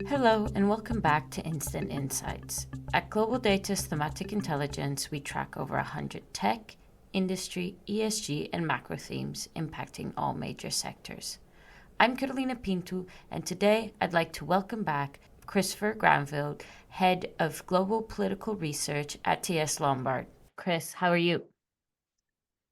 Hello, and welcome back to Instant Insights. At Global Data's Thematic Intelligence, we track over 100 tech, industry, ESG, and macro themes impacting all major sectors. I'm Carolina Pinto, and today I'd like to welcome back Christopher Granville, Head of Global Political Research at TS Lombard. Chris, how are you?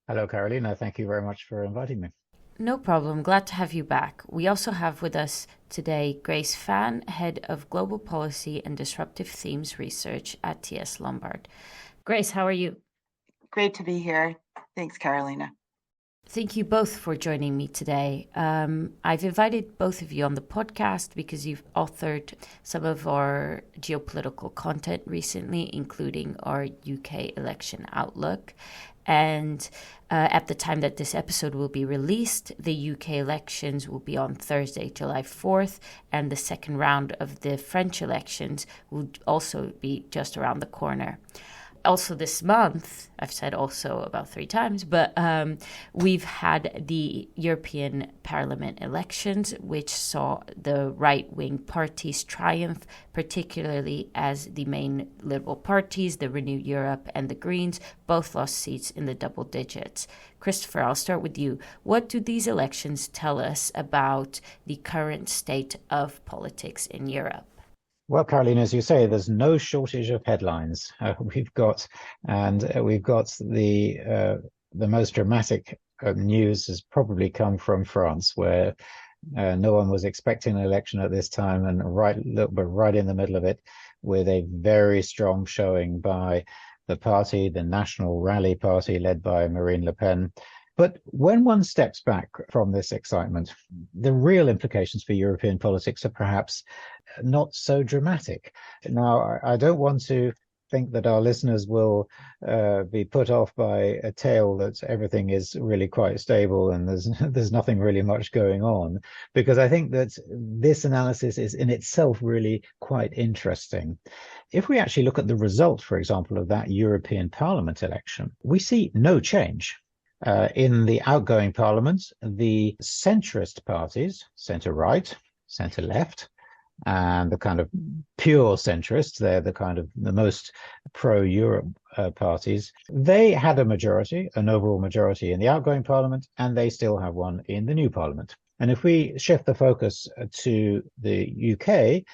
Hello, Carolina. Thank you very much for inviting me. No problem. Glad to have you back. We also have with us today Grace Fan, Head of Global Policy and Disruptive Themes Research at TS Lombard. Grace, how are you? Great to be here. Thanks, Carolina. Thank you both for joining me today. I've invited both of you on the podcast because you've authored some of our geopolitical content recently, including our UK election outlook. And at the time that this episode will be released, the UK elections will be on Thursday, July 4th, and the second round of the French elections will also be just around the corner. Also this month, I've said also about 3 times, but we've had the European Parliament elections, which saw the right-wing parties triumph, particularly as the main liberal parties, the Renew Europe and the Greens, both lost seats in the double digits. Christopher, I'll start with you. What do these elections tell us about the current state of politics in Europe? Well, Caroline, as you say, there's no shortage of headlines. We've got the most dramatic news has probably come from France, where no one was expecting an election at this time, and right in the middle of it, with a very strong showing by the National Rally Party, led by Marine Le Pen. But when one steps back from this excitement, the real implications for European politics are perhaps not so dramatic. Now, I don't want to think that our listeners will be put off by a tale that everything is really quite stable and there's nothing really much going on, because I think that this analysis is in itself really quite interesting. If we actually look at the result, for example, of that European Parliament election, we see no change. In the outgoing parliament, the centrist parties, centre-right, centre-left, and the kind of pure centrists, they're the most pro-Europe parties, they had an overall majority in the outgoing parliament, and they still have one in the new parliament. And if we shift the focus to the UK,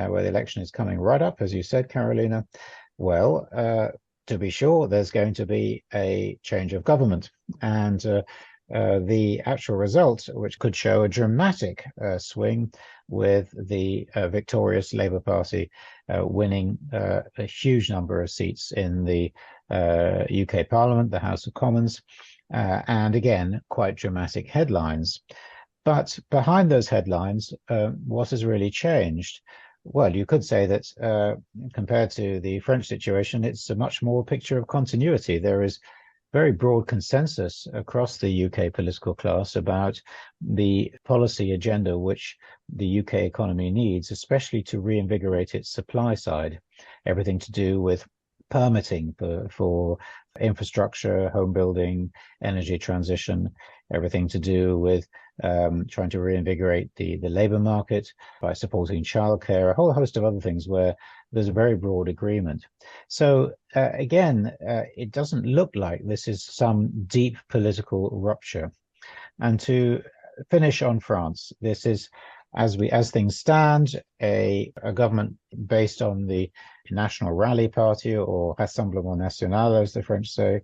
where the election is coming right up, as you said, Carolina, well, to be sure, there's going to be a change of government, and the actual result, which could show a dramatic swing with the victorious Labour Party winning a huge number of seats in the UK Parliament, the House of Commons, and again, quite dramatic headlines. But behind those headlines, what has really changed? Well, you could say that compared to the French situation, it's a much more picture of continuity. There is very broad consensus across the UK political class about the policy agenda which the UK economy needs, especially to reinvigorate its supply side. Everything to do with permitting for infrastructure, home building, energy transition, everything to do with trying to reinvigorate the labour market by supporting childcare, a whole host of other things where there's a very broad agreement. So again, it doesn't look like this is some deep political rupture. And to finish on France, this is, as things stand, a government based on the National Rally Party, or Rassemblement National, as the French say,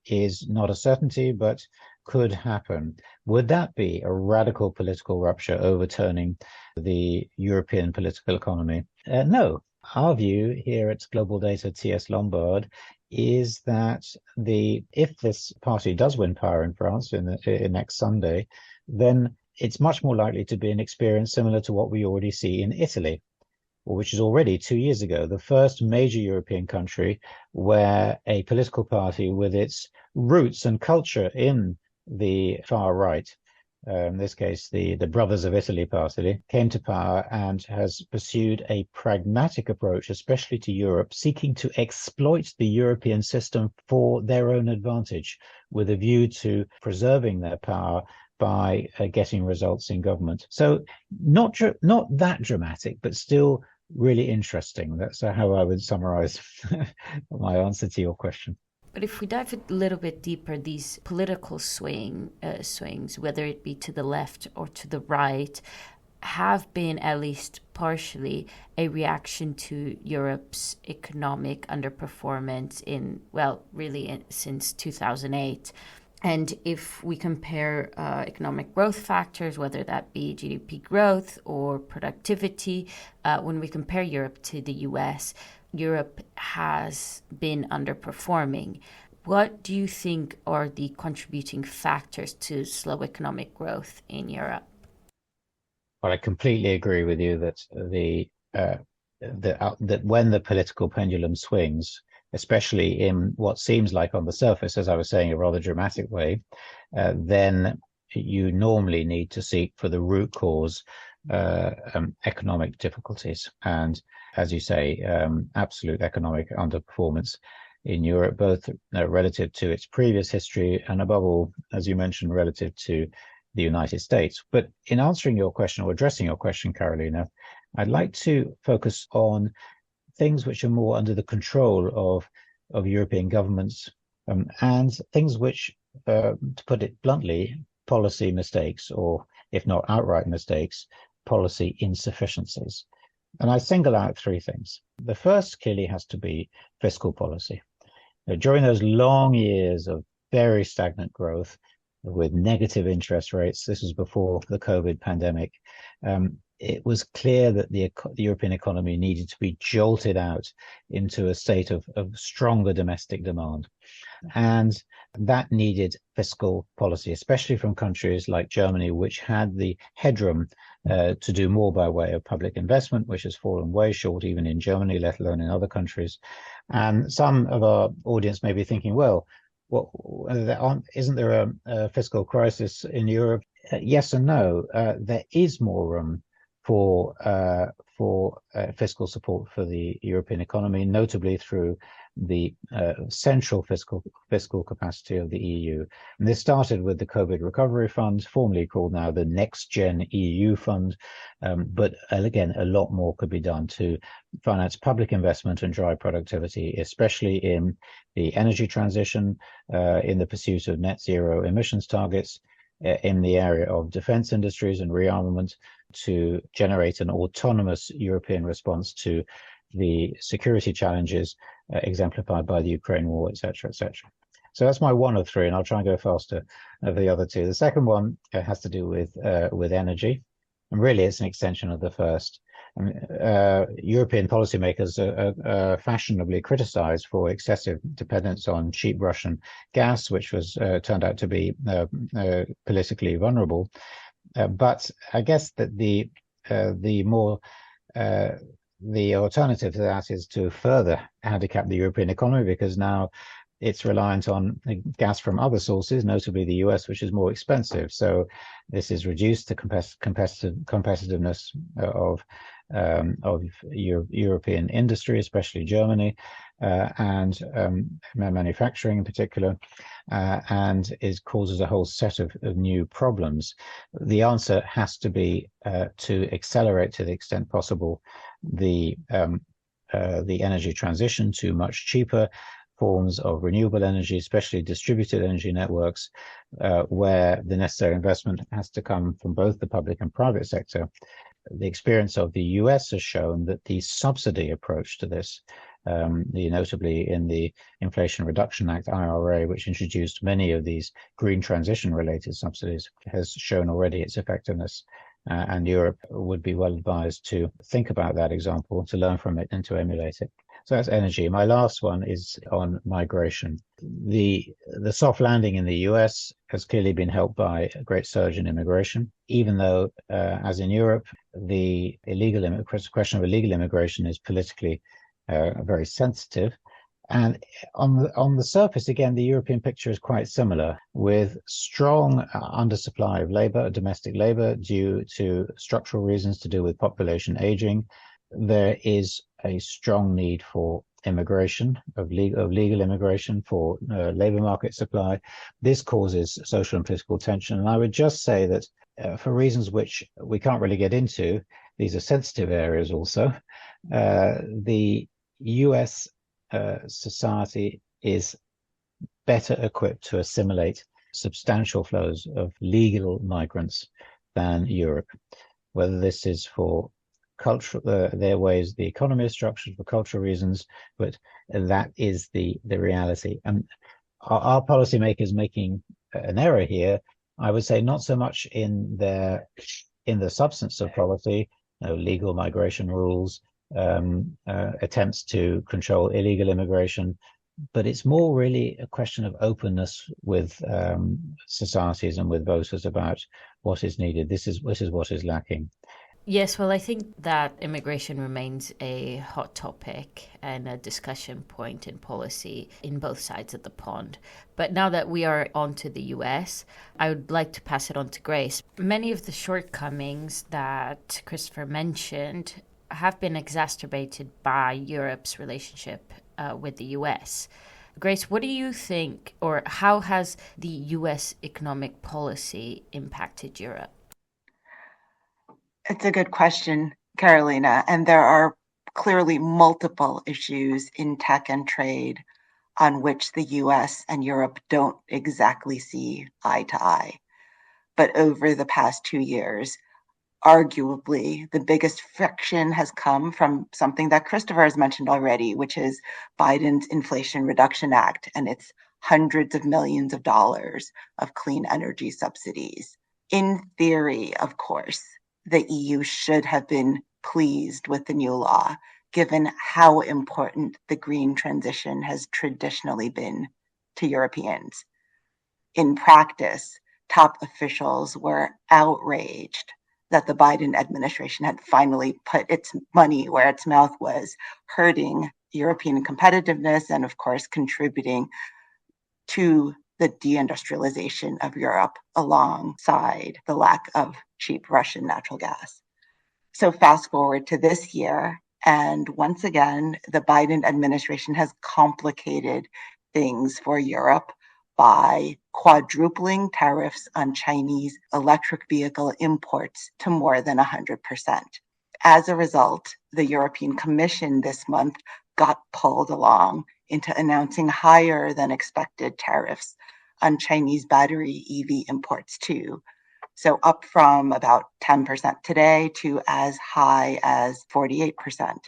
is not a certainty, but could happen. Would that be a radical political rupture overturning the European political economy? No. Our view here at Global Data TS Lombard is that if this party does win power in France in next Sunday, then it's much more likely to be an experience similar to what we already see in Italy, which is already 2 years ago, the first major European country where a political party with its roots and culture in the far right in this case, the Brothers of Italy party, came to power and has pursued a pragmatic approach, especially to Europe, seeking to exploit the European system for their own advantage, with a view to preserving their power by getting results in government. So not that dramatic, but still really interesting. That's how I would summarize my answer to your question. But if we dive a little bit deeper, these political swings, whether it be to the left or to the right, have been at least partially a reaction to Europe's economic underperformance since 2008. And if we compare economic growth factors, whether that be GDP growth or productivity, when we compare Europe to the US, Europe has been underperforming. What do you think are the contributing factors to slow economic growth in Europe? Well, I completely agree with you that that when the political pendulum swings, especially in what seems like on the surface, as I was saying, a rather dramatic way, then you normally need to seek for the root cause, economic difficulties. And as you say, absolute economic underperformance in Europe, both relative to its previous history and above all, as you mentioned, relative to the United States. But in answering your question or addressing your question, Carolina, I'd like to focus on things which are more under the control of European governments, and things which, to put it bluntly, policy mistakes, or if not outright mistakes, policy insufficiencies. And I single out three things. The first clearly has to be fiscal policy. During those long years of very stagnant growth with negative interest rates, this was before the COVID pandemic, it was clear that the European economy needed to be jolted out into a state of stronger domestic demand. And that needed fiscal policy, especially from countries like Germany, which had the headroom to do more by way of public investment, which has fallen way short even in Germany, let alone in other countries. And some of our audience may be thinking, well, isn't there a fiscal crisis in Europe? Yes and no. There is more room for fiscal support for the European economy, notably through the central fiscal capacity of the EU. And this started with the COVID Recovery Fund, formerly called now the Next Gen EU Fund. But again, a lot more could be done to finance public investment and drive productivity, especially in the energy transition, in the pursuit of net zero emissions targets, in the area of defense industries and rearmament, to generate an autonomous European response to the security challenges exemplified by the Ukraine war, et cetera, et cetera. So that's my one of three, and I'll try and go faster of the other two. The second one has to do with energy, and really it's an extension of the first. European policymakers are fashionably criticized for excessive dependence on cheap Russian gas, which was turned out to be politically vulnerable. But I guess that the alternative to that is to further handicap the European economy, because now it's reliant on gas from other sources, notably the US, which is more expensive. So this is reduced the competitiveness of European industry, especially Germany, and manufacturing in particular, and it causes a whole set of new problems. The answer has to be to accelerate, to the extent possible, the energy transition to much cheaper forms of renewable energy, especially distributed energy networks, where the necessary investment has to come from both the public and private sector. The experience of the US has shown that the subsidy approach to this, notably in the Inflation Reduction Act, IRA, which introduced many of these green transition related subsidies, has shown already its effectiveness. And Europe would be well advised to think about that example, to learn from it and to emulate it. So that's energy. My last one is on migration. The soft landing in the US has clearly been helped by a great surge in immigration, even though, as in Europe, the question of illegal immigration is politically very sensitive. And on the surface, again, the European picture is quite similar, with strong undersupply of labor, domestic labor, due to structural reasons to do with population aging. There is a strong need for immigration, of legal immigration, for labor market supply. This causes social and political tension. And I would just say that for reasons which we can't really get into, these are sensitive areas also. The US society is better equipped to assimilate substantial flows of legal migrants than Europe, whether this is for cultural, their ways the economy is structured, for cultural reasons, but that is the reality. And our policymakers making an error here, I would say, not so much in the substance of policy, legal migration rules, attempts to control illegal immigration, but it's more really a question of openness with societies and with voters about what is needed. This is what is lacking. Yes, well, I think that immigration remains a hot topic and a discussion point in policy in both sides of the pond. But now that we are on to the US, I would like to pass it on to Grace. Many of the shortcomings that Christopher mentioned have been exacerbated by Europe's relationship with the US. Grace, what do you think, or how has the US economic policy impacted Europe? It's a good question, Carolina. And there are clearly multiple issues in tech and trade on which the US and Europe don't exactly see eye to eye. But over the past 2 years, arguably the biggest friction has come from something that Christopher has mentioned already, which is Biden's Inflation Reduction Act and its hundreds of millions of dollars of clean energy subsidies. In theory, of course, the EU should have been pleased with the new law, given how important the green transition has traditionally been to Europeans. In practice, top officials were outraged that the Biden administration had finally put its money where its mouth was, hurting European competitiveness and, of course, contributing to the deindustrialization of Europe alongside the lack of cheap Russian natural gas. So fast forward to this year, and once again, the Biden administration has complicated things for Europe by quadrupling tariffs on Chinese electric vehicle imports to more than 100%. As a result, the European Commission this month got pulled along into announcing higher than expected tariffs on Chinese battery EV imports too. So up from about 10% today to as high as 48%.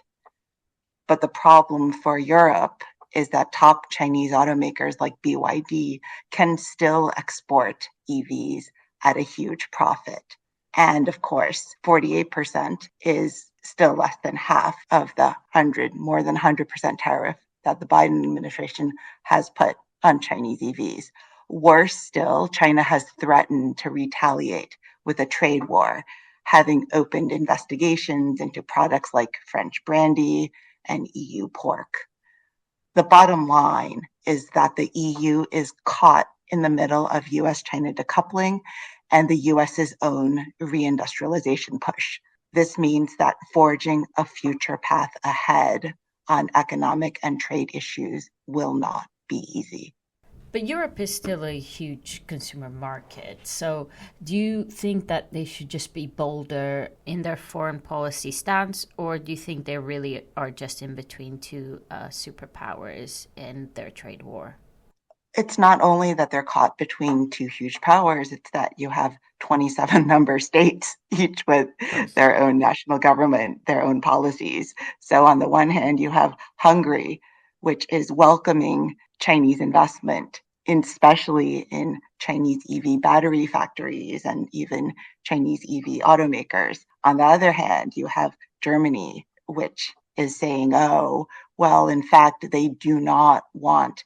But the problem for Europe is that top Chinese automakers like BYD can still export EVs at a huge profit. And of course, 48% is still less than half of the more than 100% tariff that the Biden administration has put on Chinese EVs. Worse still, China has threatened to retaliate with a trade war, having opened investigations into products like French brandy and EU pork. The bottom line is that the EU is caught in the middle of US-China decoupling and the US's own reindustrialization push. This means that forging a future path ahead on economic and trade issues will not be easy. But Europe is still a huge consumer market. So do you think that they should just be bolder in their foreign policy stance, or do you think they really are just in between two superpowers in their trade war? It's not only that they're caught between two huge powers, it's that you have 27 member states, each with their own national government, their own policies. So on the one hand, you have Hungary, which is welcoming Chinese investment, especially in Chinese EV battery factories and even Chinese EV automakers. On the other hand, you have Germany, which is saying, oh, well, in fact, they do not want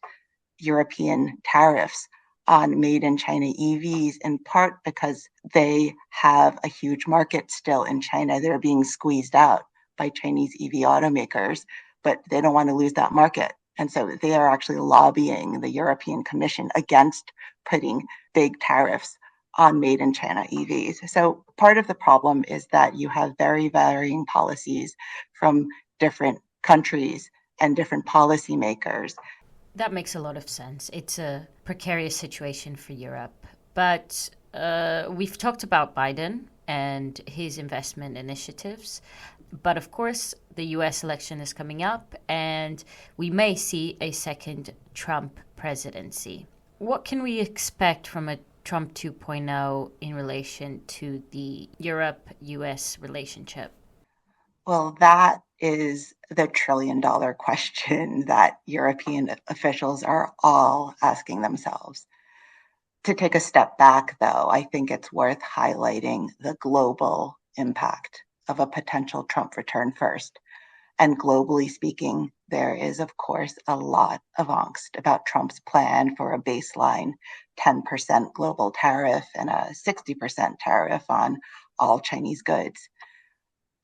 European tariffs on made in China EVs, in part because they have a huge market still in China. They're being squeezed out by Chinese EV automakers, but they don't want to lose that market. And so they are actually lobbying the European Commission against putting big tariffs on made in China EVs. So part of the problem is that you have very varying policies from different countries and different policymakers. That makes a lot of sense. It's a precarious situation for Europe. But we've talked about Biden and his investment initiatives. But of course, the US election is coming up, and we may see a second Trump presidency. What can we expect from a Trump 2.0 in relation to the Europe-US relationship? Well, that is the trillion-dollar question that European officials are all asking themselves. To take a step back, though, I think it's worth highlighting the global impact of a potential Trump return first. And globally speaking, there is, of course, a lot of angst about Trump's plan for a baseline 10% global tariff and a 60% tariff on all Chinese goods.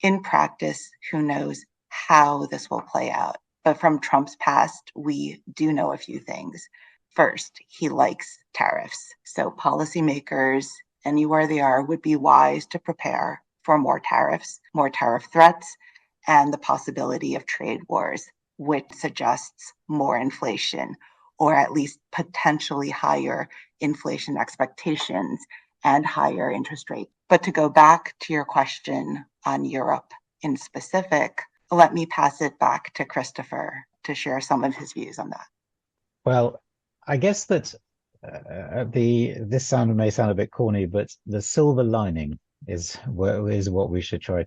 In practice, who knows how this will play out? But from Trump's past, we do know a few things. First, he likes tariffs. So policymakers, anywhere they are, would be wise to prepare for more tariffs, more tariff threats, and the possibility of trade wars, which suggests more inflation, or at least potentially higher inflation expectations and higher interest rates. But to go back to your question on Europe in specific, let me pass it back to Christopher to share some of his views on that. Well, I guess that this may sound a bit corny, but the silver lining is what we should try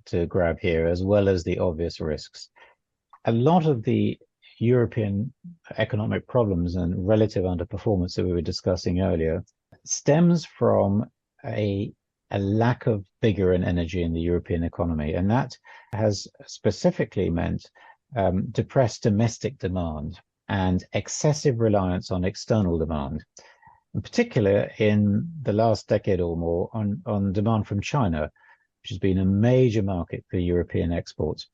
to grab here, as well as the obvious risks. A lot of the European economic problems and relative underperformance that we were discussing earlier stems from a lack of vigor and energy in the European economy, and that has specifically meant depressed domestic demand and excessive reliance on external demand, in particular in the last decade or more on demand from China, which has been a major market for European exports.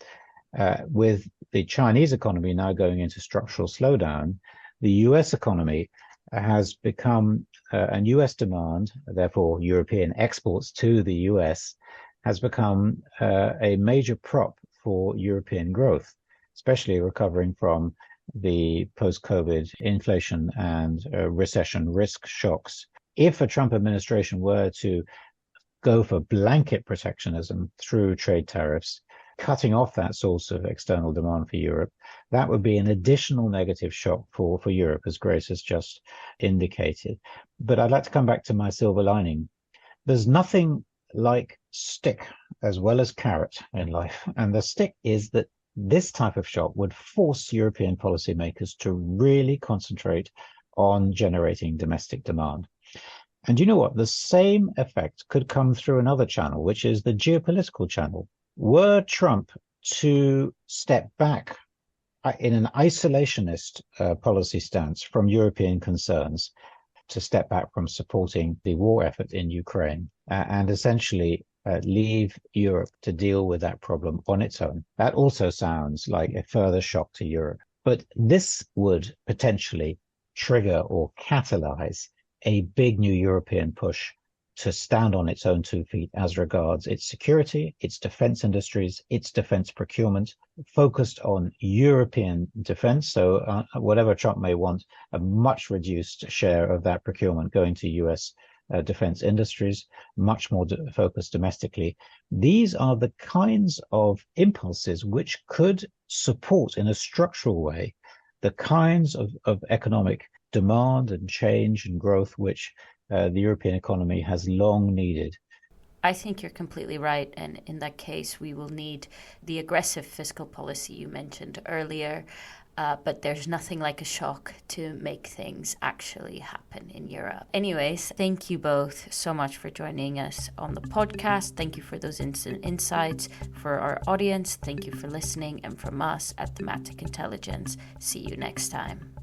With the Chinese economy now going into structural slowdown, the US economy has become, and US demand, therefore European exports to the US, has become a major prop for European growth, especially recovering from the post-COVID inflation and recession risk shocks. If a Trump administration were to go for blanket protectionism through trade tariffs, cutting off that source of external demand for Europe, that would be an additional negative shock for Europe, as Grace has just indicated. But I'd like to come back to my silver lining. There's nothing like stick as well as carrot in life. And the stick is that this type of shock would force European policymakers to really concentrate on generating domestic demand. And you know what? The same effect could come through another channel, which is the geopolitical channel. Were Trump to step back in an isolationist policy stance from European concerns, to step back from supporting the war effort in Ukraine, and essentially leave Europe to deal with that problem on its own, that also sounds like a further shock to Europe. But this would potentially trigger or catalyze a big new European push to stand on its own 2 feet as regards its security, its defense industries, its defense procurement, focused on European defense. So whatever Trump may want, a much reduced share of that procurement going to US defense industries, much more focused domestically. These are the kinds of impulses which could support in a structural way the kinds of economic demand and change and growth which the European economy has long needed. I think you're completely right. And in that case, we will need the aggressive fiscal policy you mentioned earlier. But there's nothing like a shock to make things actually happen in Europe. Anyways, thank you both so much for joining us on the podcast. Thank you for those insights. For our audience, thank you for listening. And from us at Thematic Intelligence, see you next time.